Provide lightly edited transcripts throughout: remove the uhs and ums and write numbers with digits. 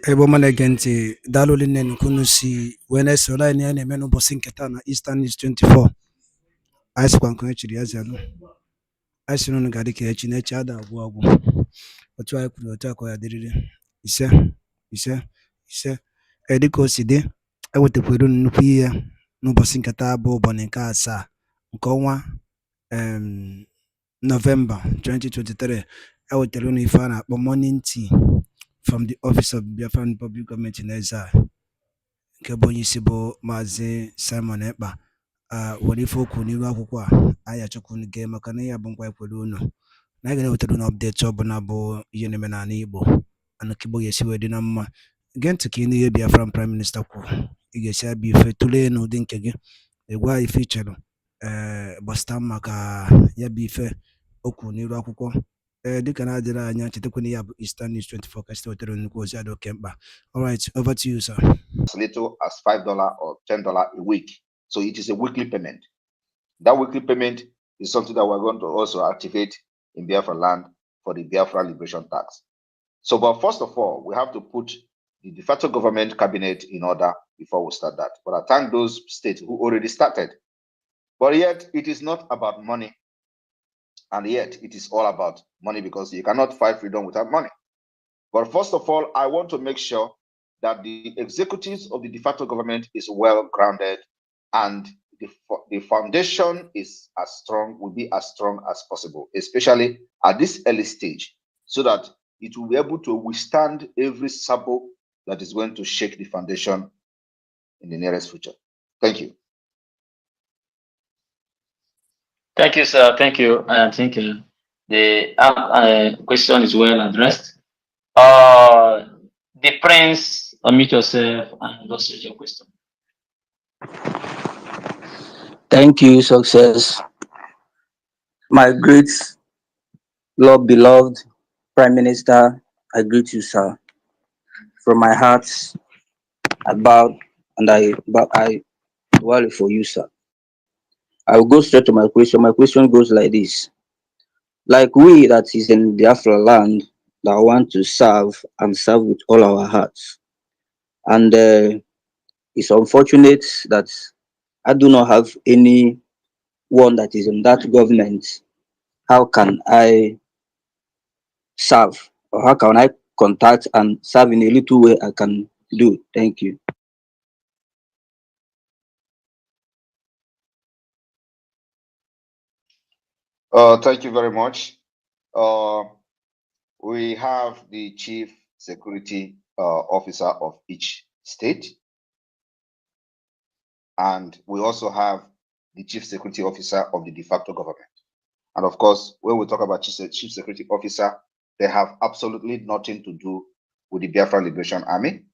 Ebo managenti daloli nenu kunusi Wednesday ola ni ene menu bosinketa na Eastern is 24. Ice kwankwan chiri azalu. Ice no ngadi ke echi na echi ada agwu. Otu ayi kwuru otu akọ ya dịrịrị. Ise. Dịka o si dị, ewetakwara nnukwu ihe n'ụbọchị nketa bụ ụbọchị nke asaa nke ọnwa November 2023. Ewetara unu ife a na-akpọ morning tea from the office of Biafran Public Government in Exile, nke bụ onye isi bụ Maazị Simon Ekpa. Were ife okwu n'iru akwụkwọ a anyị achọkwa unu gee maka na ya bụ nkwa ekwere unu na anyị ga-ewetara unu ọpdeti ọbụla bụ ihe na-eme n'ala Igbo ana ka Igbo ga-esi wee dị na mma. Gee ntị ka ị n'ihe Biafran Prime Minister kwuru. Ị ga-esi abịa ife tụlee n'ụdị nke gị, ịgwa ife ichere gbasata maka ya bụ ife okwu n'iru akwụkwọ. Dịka na-adịrị anya chetakwana ya bụ Eastern News 24 ka site wetara nnukwu ozi adị oke mkpa. All right, over to you, sir. As little as $5 or $10 a week. So it is a weekly payment. That weekly payment is something that we're going to also activate in Biafra land for the Biafra liberation tax. So, but first of all, we have to put the de facto government cabinet in order before we start that. But I thank those states who already started. But yet, it is not about money. And yet, it is all about money because you cannot fight freedom without money. But first of all, I want to make sure that the executives of the de facto government is well grounded and the foundation is will be as strong as possible, especially at this early stage, so that it will be able to withstand every sabo that is going to shake the foundation in the nearest future. Thank you. Thank you, sir. Thank you. I think the question is well addressed. The Prince, unmute yourself and illustrate your question. Thank you, Success. My great, Lord beloved Prime Minister, I greet you, sir. From my heart, I bow and I worry for you, sir. I will go straight to my question. My question goes like this. Like we that is in Biafra land that want to serve and serve with all our hearts. And it's unfortunate that I do not have any one that is in that government. How can I serve? Or how can I contact and serve in a little way I can do? Thank you. Thank you very much. We have the chief security officer of each state. And we also have the chief security officer of the de facto government. And of course, when we talk about chief security officer, they have absolutely nothing to do with the Biafra Liberation Army.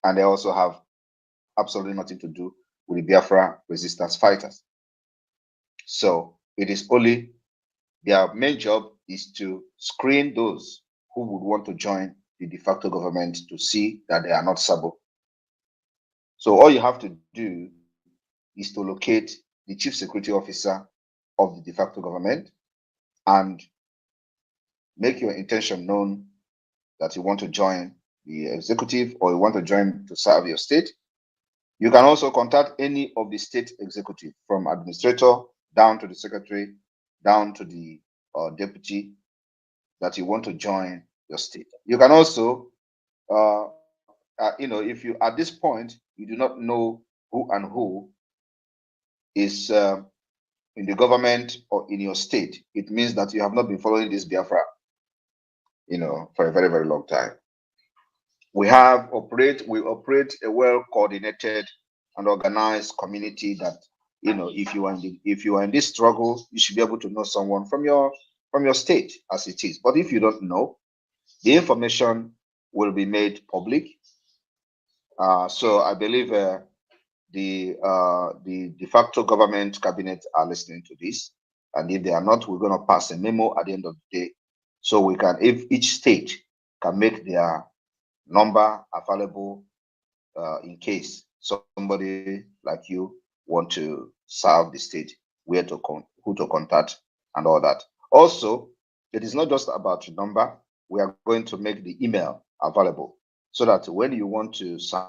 And they also have absolutely nothing to do with the Biafra resistance fighters. So it is only their main job is to screen those who would want to join the de facto government to see that they are not sabo. So all you have to do is to locate the chief security officer of the de facto government and make your intention known that you want to join the executive or you want to join to serve your state. You can also contact any of the state executive, from administrator down to the secretary, down to the deputy, that you want to join your state. You can also, if you at this point you do not know who is in the government or in your state, it means that you have not been following this Biafra, for a very, very long time. We operate a well-coordinated and organized community that, if you are in this struggle, you should be able to know someone from your state as it is. But if you don't know, the information will be made public. So I believe the de facto government cabinet are listening to this, and if they are not, we're going to pass a memo at the end of the day, so we can, if each state can make their number available in case somebody like you want to serve the state, who to contact and all that. Also, it is not just about the number. We are going to make the email available. so that when you want to serve,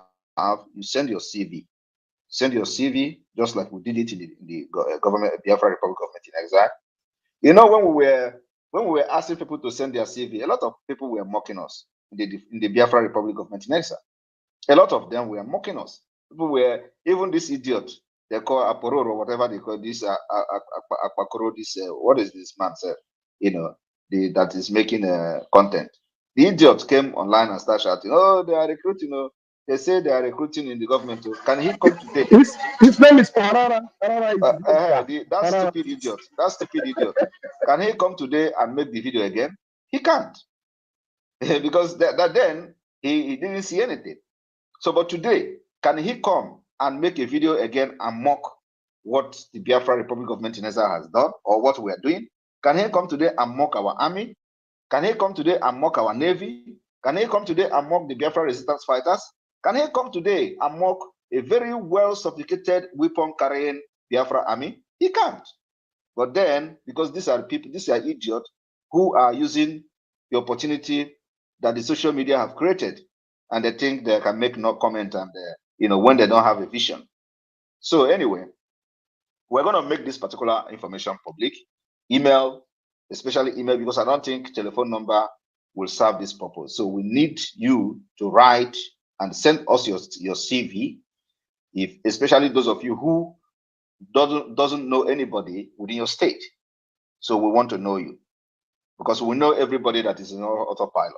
you send your CV. Send your CV, just like we did it in the government, Biafra Republic Government in Exile. You know, when we were asking people to send their CV, a lot of people were mocking us in the Biafra Republic Government in Exile. A lot of them were mocking us. People were, even this idiot, they call Apororo, or whatever they call this, Akpakoro, this, what is this man said? You know, that is making content. The idiot came online and started shouting, oh, they are recruiting, they say they are recruiting in the government. Can he come today? His name is Parara. Parara is That stupid idiot. That stupid idiot. Can he come today and make the video again? He can't. Because then he didn't see anything. So, but today, can he come and make a video again and mock what the Biafra Republic of Exile has done or what we are doing? Can he come today and mock our army? Can he come today and mock our navy? Can he come today and mock the Biafra resistance fighters? Can he come today and mock a very well sophisticated weapon carrying Biafra army? He can't. But then, because these are people, these are idiots who are using the opportunity that the social media have created, and they think they can make no comment, and when they don't have a vision. So anyway, we're going to make this particular information public. Email, especially email, because I don't think telephone number will serve this purpose. So we need you to write and send us your CV, especially those of you who doesn't know anybody within your state. So we want to know you, because we know everybody that is in autopilot.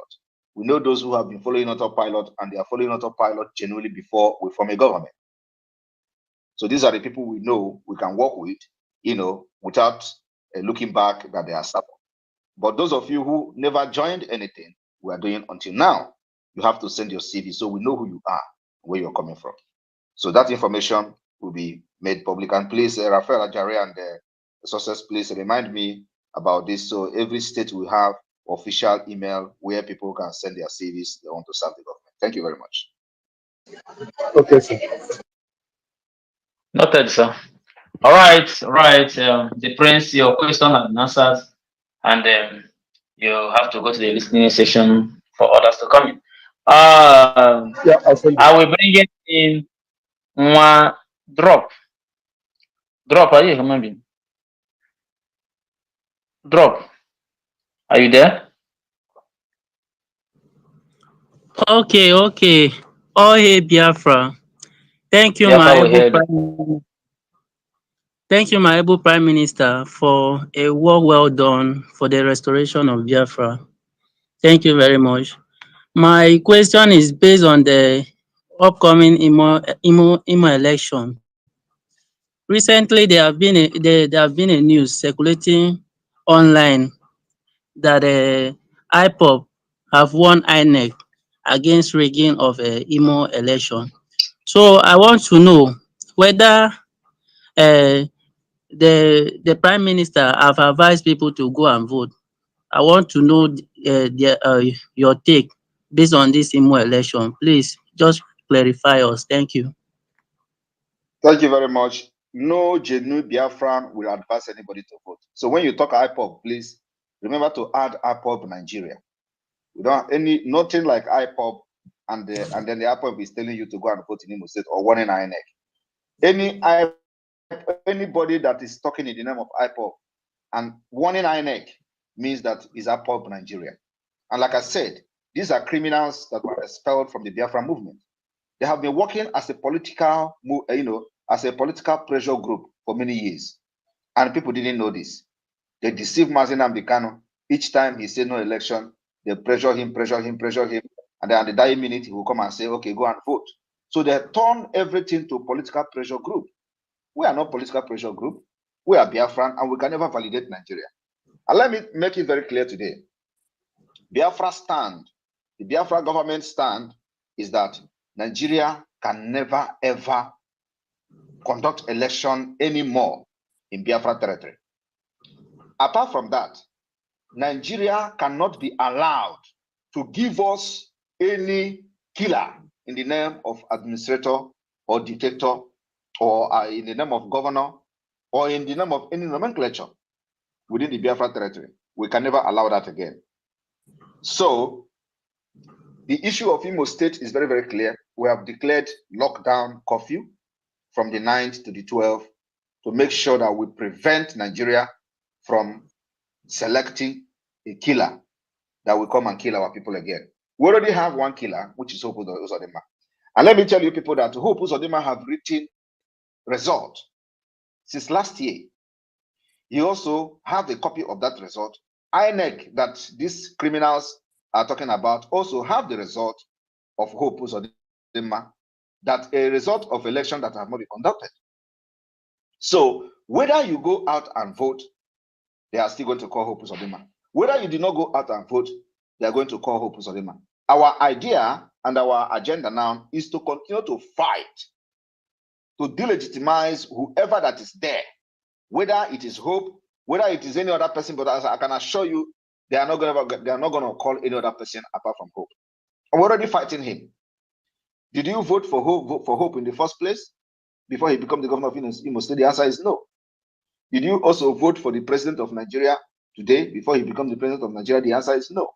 We know those who have been following autopilot, and they are following autopilot genuinely before we form a government. So these are the people we know we can work with, without looking back that they are stubborn. But those of you who never joined anything we are doing until now, you have to send your CV so we know who you are, where you're coming from. So that information will be made public. And please, Rafael Ajare and Success, please remind me about this. So every state will have official email where people can send their CVs they want to serve the government. Thank you very much. Okay, sir. Noted, sir. All right. The Prince, your question has been answered, and you have to go to the listening session for others to come in. Yeah, I'll send I it. will bring it in one drop. Drop, are you a human being? Drop. Are you there? Okay. Oh, hey, Biafra. Thank you, Biafra will hear you. Thank you, my able Prime Minister, for a work well done for the restoration of Biafra. Thank you very much. My question is based on the upcoming IMO election. Recently, there have been a news circulating online that IPOB have won INEC against rigging of IMO election. So I want to know whether the Prime Minister have advised people to go and vote. I want to know your take based on this IMO election. Please just clarify us. Thank you. Thank you very much. No genuine Biafran will advise anybody to vote. So when you talk IPOB, please remember to add IPOB Nigeria. We don't have nothing like IPOB, and then the IPOB is telling you to go and vote in Imo State or one in INEC. Anybody that is talking in the name of IPOB and one in INEC means that is IPOB Nigeria. And like I said, these are criminals that were expelled from the Biafra movement. They have been working as a political, as a political pressure group for many years, and people didn't know this. They deceived Mazi Nnamdi Kanu. Each time he said no election, they pressure him, and then at the dying minute he will come and say, "Okay, go and vote." So they turn everything to political pressure group. We are not political pressure group. We are Biafran, and we can never validate Nigeria. And let me make it very clear today. Biafra stand, the Biafra government stand is that Nigeria can never ever conduct election anymore in Biafra territory. Apart from that, Nigeria cannot be allowed to give us any killer in the name of administrator or dictator, or in the name of governor, or in the name of any nomenclature within the Biafra territory. We can never allow that again. So The issue of Imo State is very, very clear. We have declared lockdown curfew from the 9th to the 12th to make sure that we prevent Nigeria from selecting a killer that will come and kill our people again. We already have one killer, which is Hope Uzodinma. And let me tell you people that Hope Uzodinma have written result since last year. You also have a copy of that result. INEC that these criminals are talking about also have the result of Hope Uzodinma, that a result of election that have not been conducted. So whether you go out and vote, they are still going to call Hope Uzodinma. Whether you did not go out and vote, they are going to call Hope Uzodinma. Our idea and our agenda now is to continue to fight, to delegitimize whoever that is there, whether it is Hope, whether it is any other person. But as I can assure you, they are not going to call any other person apart from Hope. I'm already fighting him. Did you vote for Hope in the first place before he became the governor of Imo State? The answer is no. Did you also vote for the president of Nigeria today before he becomes the president of Nigeria? The answer is no.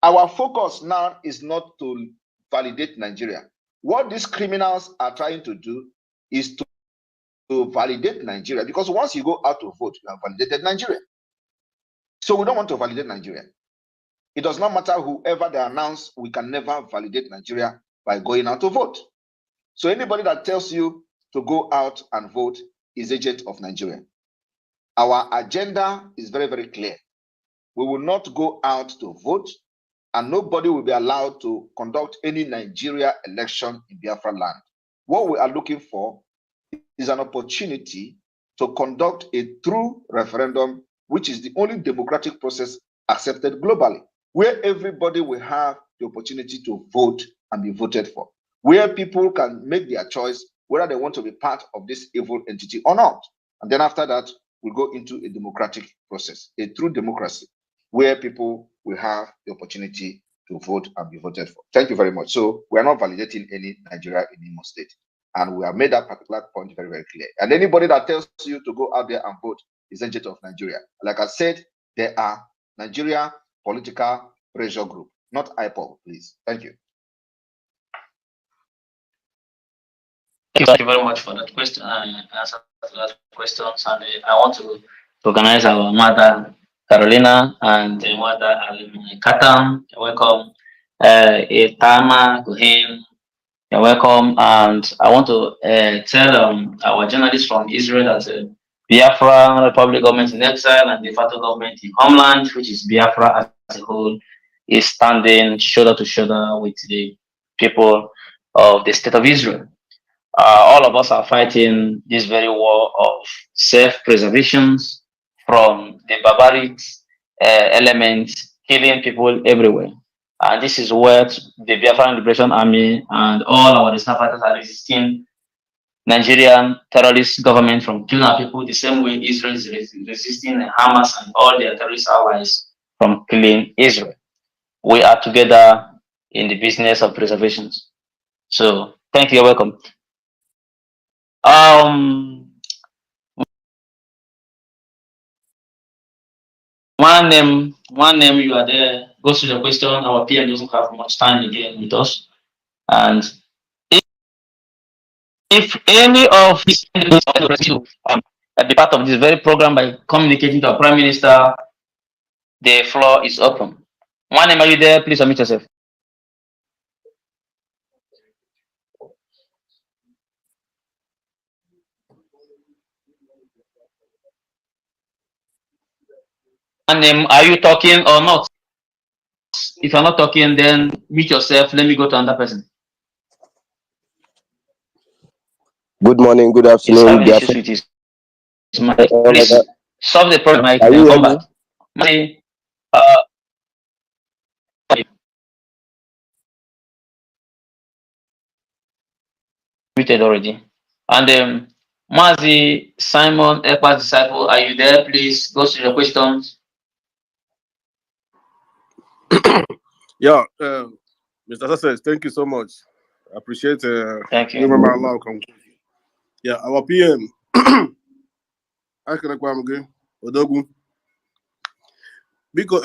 Our focus now is not to validate Nigeria. What these criminals are trying to do is to validate Nigeria, because once you go out to vote, you have validated Nigeria. So we don't want to validate Nigeria. It does not matter whoever they announce, we can never validate Nigeria by going out to vote. So anybody that tells you to go out and vote is agent of Nigeria. Our agenda is very, very clear. We will not go out to vote, and nobody will be allowed to conduct any Nigeria election in Biafra land. What we are looking for is an opportunity to conduct a true referendum, which is the only democratic process accepted globally, where everybody will have the opportunity to vote and be voted for, where people can make their choice whether they want to be part of this evil entity or not. And then after that, we'll go into a democratic process, a true democracy, where people will have the opportunity to vote and be voted for. Thank you very much. So we are not validating any Nigeria in Imo State. And we have made that particular point very, very clear. And anybody that tells you to go out there and vote is agent of Nigeria. Like I said, there are Nigeria political pressure group, not IPOB, please. Thank you. Thank you very much for that question and answer to that questions. And I want to recognize our mother Carolina and mother Katam. Welcome, Etama Gohem. You're welcome. And I want to tell our journalists from Israel that Biafra Republic government in exile and the facto government in homeland, which is Biafra as a whole, is standing shoulder to shoulder with the people of the state of Israel. All of us are fighting this very war of self-preservation from the barbaric elements killing people everywhere. And this is what the Biafran Liberation Army and all our resistance fighters are resisting Nigerian terrorist government from killing our people the same way Israel is resisting Hamas and all their terrorist allies from killing Israel. We are together in the business of preservation. So thank you, you're welcome. One name, you are there. Go to the question. Our PM doesn't have much time again with us. And if any of these be part of this very program by communicating to our Prime Minister, the floor is open. One name, are you there? Please unmute yourself. One name, are you talking or not? If you're not talking, then mute yourself. Let me go to another person. Good morning, good afternoon. He's having issues with his mic. Please solve the problem, Mike, Are then you come hearing back. Money, muted already. And Mazi Simon, EKPA disciple, are you there? Please go to your questions. Yeah, Mr. Success, thank you so much. I appreciate Thank you. remember Allah. Yeah, our PM. I can go again. Odogu. Because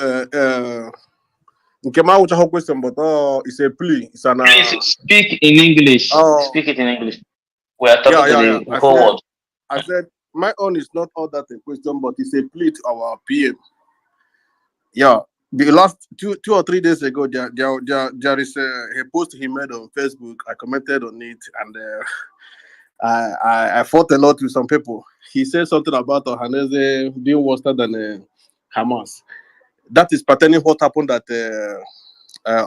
Okay, my whole question, but it's a plea. It's an Please speak in English. oh Speak it in English. We are talking to yeah. the whole world. I said my own is not all that a question, but it's a plea to our PM. Yeah, the last 2 or 3 days ago, there is a post he made on Facebook. I commented on it, and I fought a lot with some people. He said something about Ohaneze being worse than Hamas. That is pertaining what happened at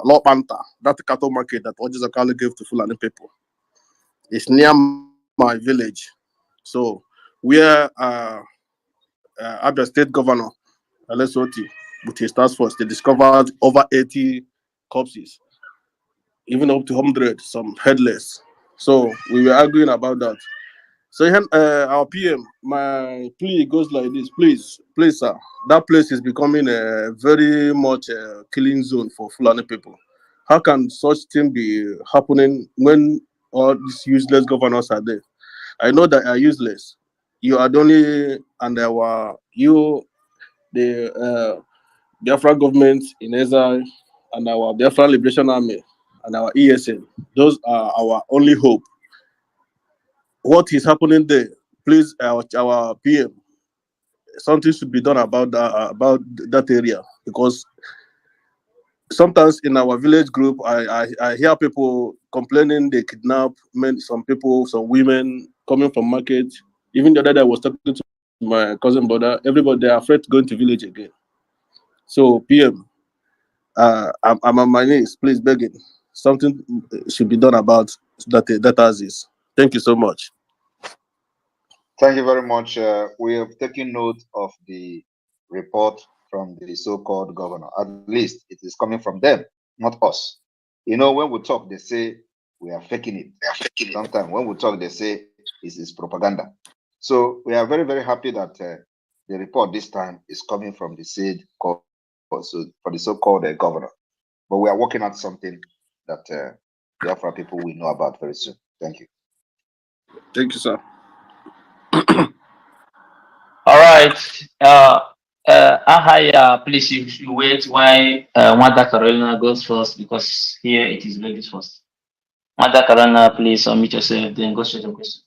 Lord Panta, that cattle market that Oji Zakali gave to Fulani people. It's near my village. So, where Abia State Governor, Alessoti, with his task force, they discovered over 80 corpses, even up to 100, some headless. So, we were arguing about that. So our PM, my plea goes like this: please, sir, that place is becoming a very much killing zone for Fulani people. How can such thing be happening when all these useless governors are there? I know that are useless. You are the only, and the Biafra government in Israel, and our Biafra Liberation Army, and our ESN. Those are our only hope. What is happening there? Please, our PM, something should be done about that area, because sometimes in our village group, I hear people complaining they kidnap men, some people, some women coming from market. Even the other day I was talking to my cousin brother. Everybody, they are afraid to go into village again. So PM, I'm on my knees, please begging. Something should be done about that as is. Thank you so much. Thank you very much. We have taken note of the report from the so-called governor. At least it is coming from them, not us. You know, when we talk, they say we are faking it. Sometimes when we talk, they say this is propaganda. So we are very, very happy that the report this time is coming from the said for the so-called governor. But we are working on something that the Afro people will know about very soon. Thank you. Thank you, sir. All right. Ahaya, please you wait while Mother Carolina goes first, because here it is ladies first. Mother Carolina, please unmute yourself, then go straight to the question.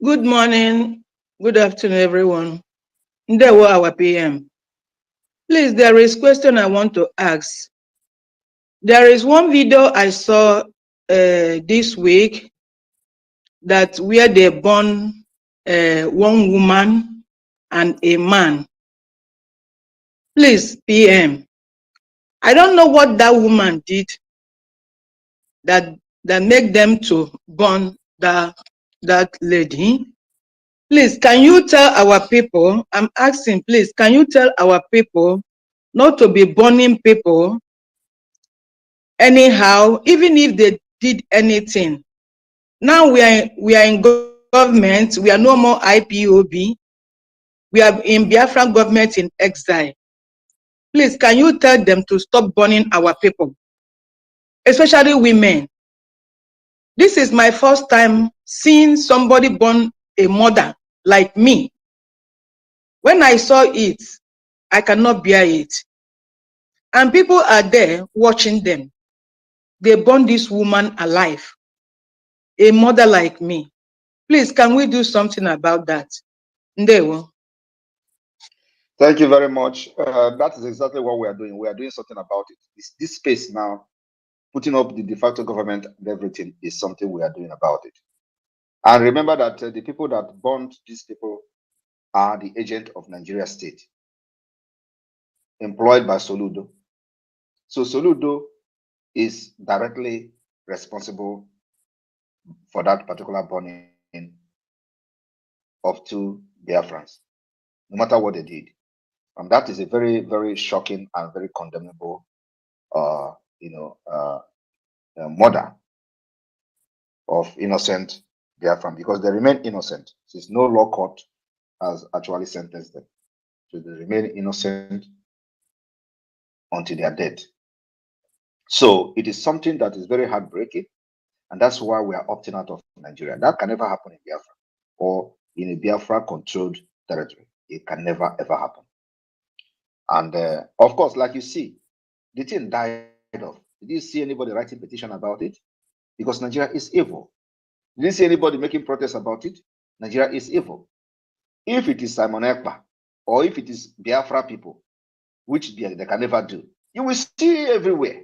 Good morning, good afternoon, everyone. There were our PM. Please, there is question I want to ask. There is one video I saw this week that where they born one woman and a man. Please, PM, I don't know what that woman did that make them to born that lady. Please, can you tell our people, I'm asking, please, can you tell our people not to be burning people anyhow, even if they did anything? Now we are in government, we are no more IPOB, we are in Biafra government in exile. Please, can you tell them to stop burning our people, especially women? This is my first time seeing somebody burn a mother like me. When I saw it, I cannot bear it. And people are there watching them. They burn this woman alive, a mother like me. Please, can we do something about that? Ndewo. Thank you very much. That is exactly what we are doing. We are doing something about it. This space now, putting up the de facto government and everything, is something we are doing about it. And remember that the people that burned these people are the agent of Nigeria state, employed by Soludo. So Soludo is directly responsible for that particular burning of two Biafrans, no matter what they did. And that is a very, very shocking and very condemnable, murder of innocent Biafran, because they remain innocent since no law court has actually sentenced them. So they remain innocent until they are dead. So it is something that is very heartbreaking, and that's why we are opting out of Nigeria. That can never happen in Biafra or in a Biafra-controlled territory. It can never, ever happen. And of course, like you see, the thing died off. Did you see anybody writing petition about it? Because Nigeria is evil. Did you see anybody making protest about it? Nigeria is evil. If it is Simon Ekpa or if it is Biafra people, which they can never do, you will see everywhere.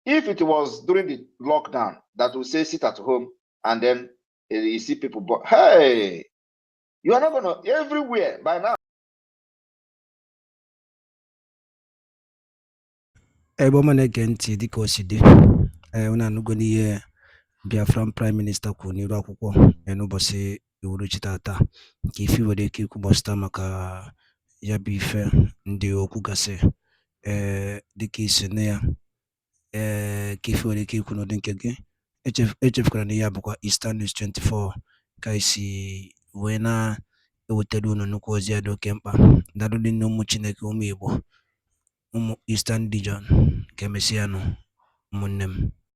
If it was during the lockdown that will say sit at home and then you see people, but hey, you are not gonna everywhere by now. ebe ọma na-ege ntị dịka o si dị unu anụgo n'ihe Biafran Prime Minister kwuru n'iru akwụkwọ n'ụbọchị uhuruchi tata nke ife nwere ike ikwu gbasịta maka ya bụ ife ndị okwu gasị dịka isi na ya ka ife nwere ike ikwu n'ụdị nke gị echefukwara na ya bụkwa Eastern News 24 ka isi wee na-ewetara unu nnukwu ozi ya dị oke mkpa daalụ dị nne ụmụ Chineke ụmụ Igbo ụmụ Eastern Region ka emesịa nụ ụmụnne m